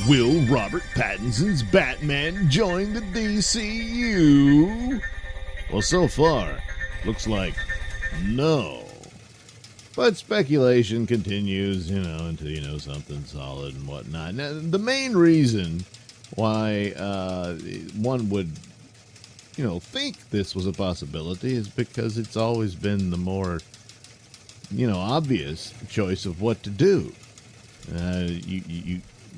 Will Robert Pattinson's Batman join the DCU? Well, so far, looks like no. But speculation continues, until, something solid and whatnot. Now, the main reason why one would, think this was a possibility is because it's always been the more, obvious choice of what to do.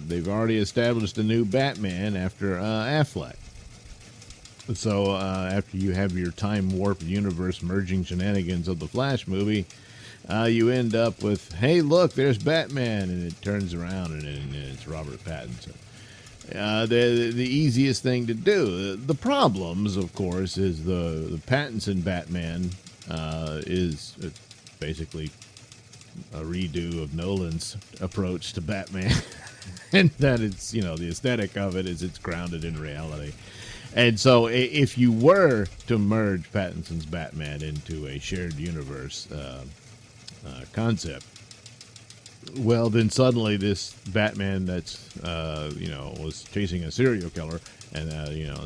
They've already established a new Batman after Affleck. So after you have your time warp universe merging shenanigans of the Flash movie, you end up with, hey, look, there's Batman, and it turns around and it's Robert Pattinson. The easiest thing to do. The problems, of course, is the Pattinson Batman is basically a redo of Nolan's approach to Batman. And that it's, the aesthetic of it is it's grounded in reality. And so if you were to merge Pattinson's Batman into a shared universe concept, well, then suddenly this Batman that's, was chasing a serial killer and,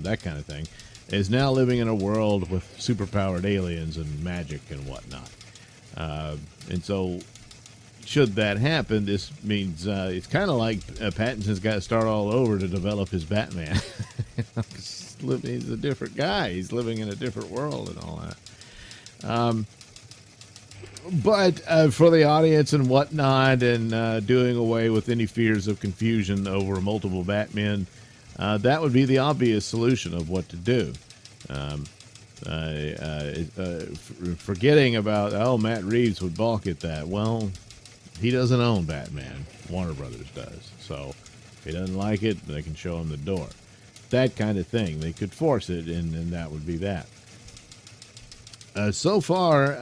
that kind of thing, is now living in a world with superpowered aliens and magic and whatnot. And so should that happen, this means it's kind of like Pattinson's got to start all over to develop his Batman. He's a different guy. He's living in a different world and all that. But for the audience and whatnot, and doing away with any fears of confusion over multiple Batmen, that would be the obvious solution of what to do. Forgetting about, Matt Reeves would balk at that. Well, he doesn't own Batman. Warner Brothers does. So if he doesn't like it, they can show him the door. That kind of thing. They could force it, and that would be that. So far,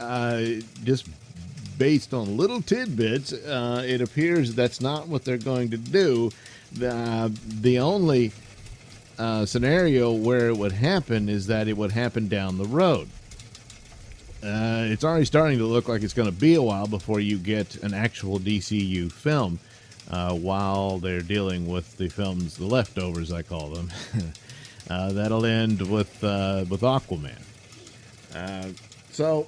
just based on little tidbits, it appears that's not what they're going to do. The only scenario where it would happen is that it would happen down the road. It's already starting to look like it's going to be a while before you get an actual DCU film, while they're dealing with the films, the leftovers, I call them. That'll end with Aquaman. So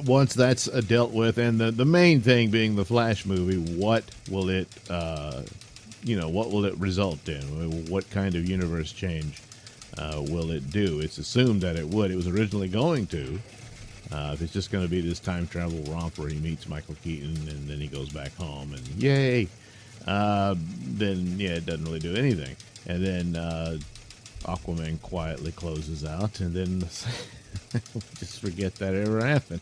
once that's dealt with, and the main thing being the Flash movie, what will it, what will it result in? What kind of universe change will it do? It's assumed that it would. It was originally going to. If it's just going to be this time travel romp where he meets Michael Keaton and then he goes back home and yay, then yeah, it doesn't really do anything. And then Aquaman quietly closes out, and then just forget that ever happened.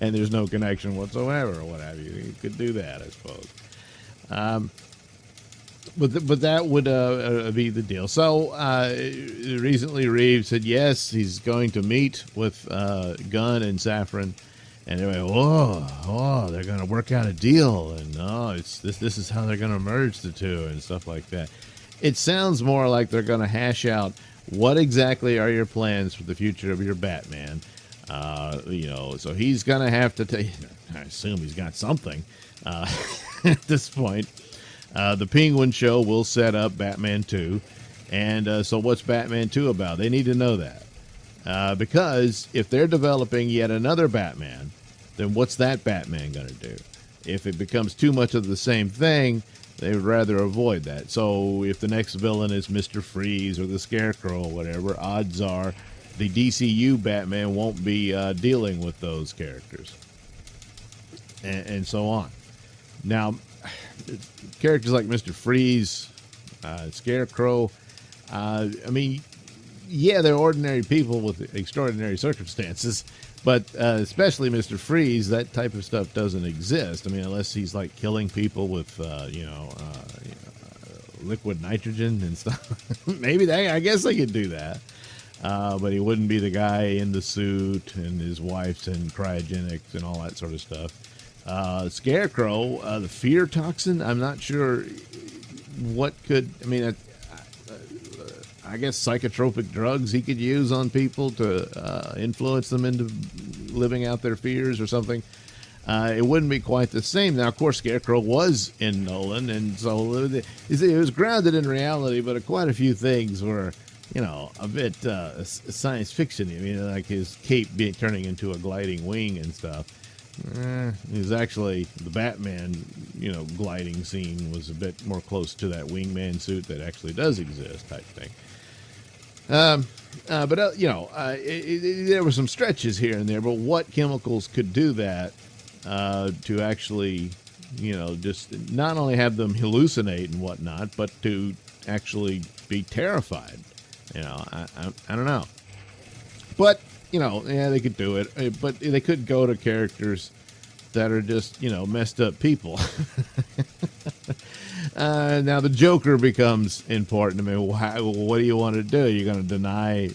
And there's no connection whatsoever, or what have you. You could do that, I suppose. But that would be the deal. So recently Reeves said yes, he's going to meet with Gunn and Safran, and they're like, oh, they're going to work out a deal, and this is how they're going to merge the two and stuff like that. It sounds more like they're going to hash out what exactly are your plans for the future of your Batman. So he's going to have to I assume he's got something at this point. The Penguin show will set up Batman 2. And so what's Batman 2 about? They need to know that. Because if they're developing yet another Batman, then what's that Batman going to do? If it becomes too much of the same thing, they would rather avoid that. So if the next villain is Mr. Freeze or the Scarecrow or whatever, odds are the DCU Batman won't be dealing with those characters. And so on. Now, characters like Mr. Freeze, Scarecrow, they're ordinary people with extraordinary circumstances, but especially Mr. Freeze, that type of stuff doesn't exist. Unless he's like killing people with, liquid nitrogen and stuff. Maybe I guess they could do that. But he wouldn't be the guy in the suit and his wife's in cryogenics and all that sort of stuff. Scarecrow, the fear toxin, I'm not sure what could, I guess psychotropic drugs he could use on people to influence them into living out their fears or something. it wouldn't be quite the same. Now, of course, Scarecrow was in Nolan, and so it was grounded in reality, but quite a few things were, a bit science fiction. I mean, like his cape turning into a gliding wing and stuff. It was actually the Batman, gliding scene was a bit more close to that wingman suit that actually does exist type thing. But there were some stretches here and there. But what chemicals could do that to actually, just not only have them hallucinate and whatnot, but to actually be terrified? I don't know. But they could do it. But they could go to characters that are just messed up people. Now the Joker becomes important. I mean, what do you want to do? You're going to deny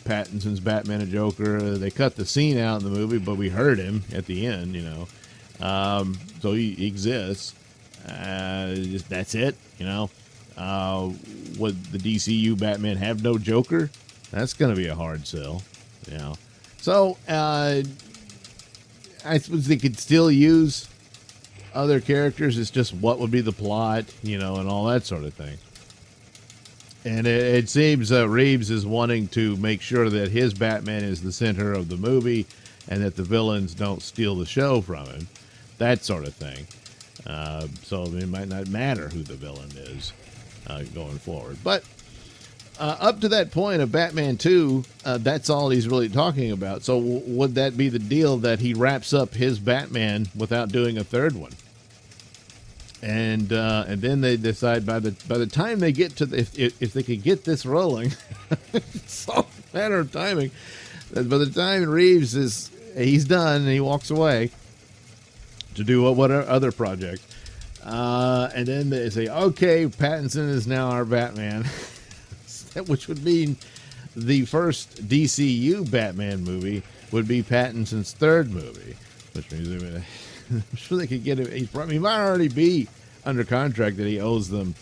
Pattinson's Batman and Joker? They cut the scene out in the movie, but we heard him at the end, so he exists. That's it, Would the DCU Batman have no Joker? That's going to be a hard sell, So, I suppose they could still use other characters. It's just what would be the plot, and all that sort of thing. And it seems Reeves is wanting to make sure that his Batman is the center of the movie and that the villains don't steal the show from him. That sort of thing. So it might not matter who the villain is going forward. But up to that point of Batman 2, that's all he's really talking about. So would that be the deal that he wraps up his Batman without doing a third one? And then they decide by the time they get to if they could get this rolling, it's all a matter of timing. By the time Reeves he's done and he walks away to do what other project, and then they say, okay, Pattinson is now our Batman. Which would mean the first DCU Batman movie would be Pattinson's third movie, which means I'm sure they could get him. He might already be under contract that he owes them.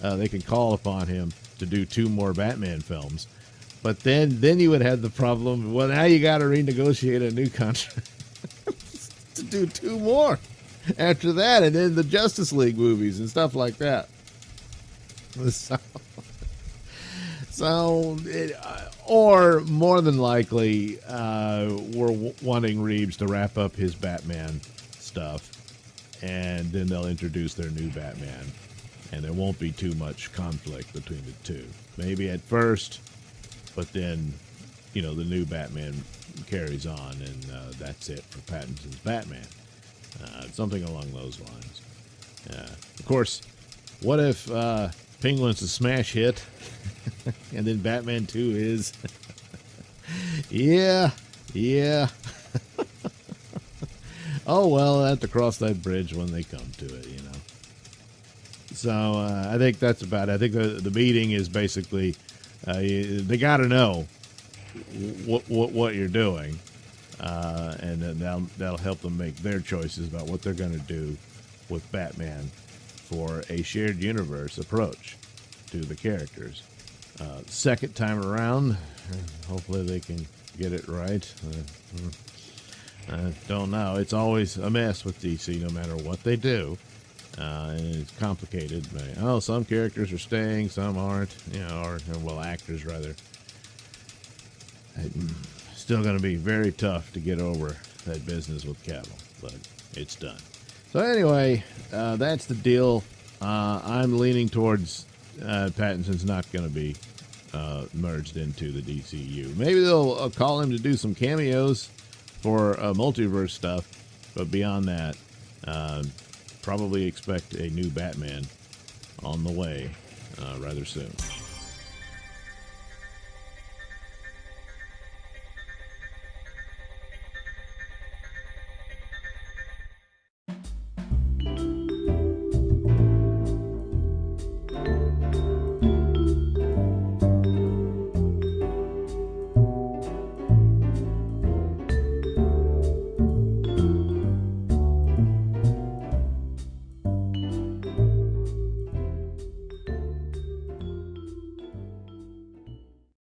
They could call upon him to do 2 more Batman films, but then you would have the problem. Well, now you got to renegotiate a new contract to do 2 more after that, and then the Justice League movies and stuff like that. So, or more than likely, we're wanting Reeves to wrap up his Batman stuff, and then they'll introduce their new Batman, and there won't be too much conflict between the two. Maybe at first, but then, the new Batman carries on, and that's it for Pattinson's Batman. Something along those lines. Of course, what if Penguin's a smash hit? And then Batman 2 is yeah oh well, I'll have to cross that bridge when they come to it, So I think that's about it. I think the meeting is basically they got to know what you're doing, and then that'll help them make their choices about what they're going to do with Batman for a shared universe approach to the characters. Second time around, hopefully they can get it right. I don't know. It's always a mess with DC, no matter what they do. And it's complicated. Some characters are staying, some aren't. Actors rather. Still going to be very tough to get over that business with Cavill, but it's done. So anyway, that's the deal. I'm leaning towards Pattinson's not going to be merged into the DCU. Maybe they'll call him to do some cameos for multiverse stuff, but beyond that, probably expect a new Batman on the way rather soon.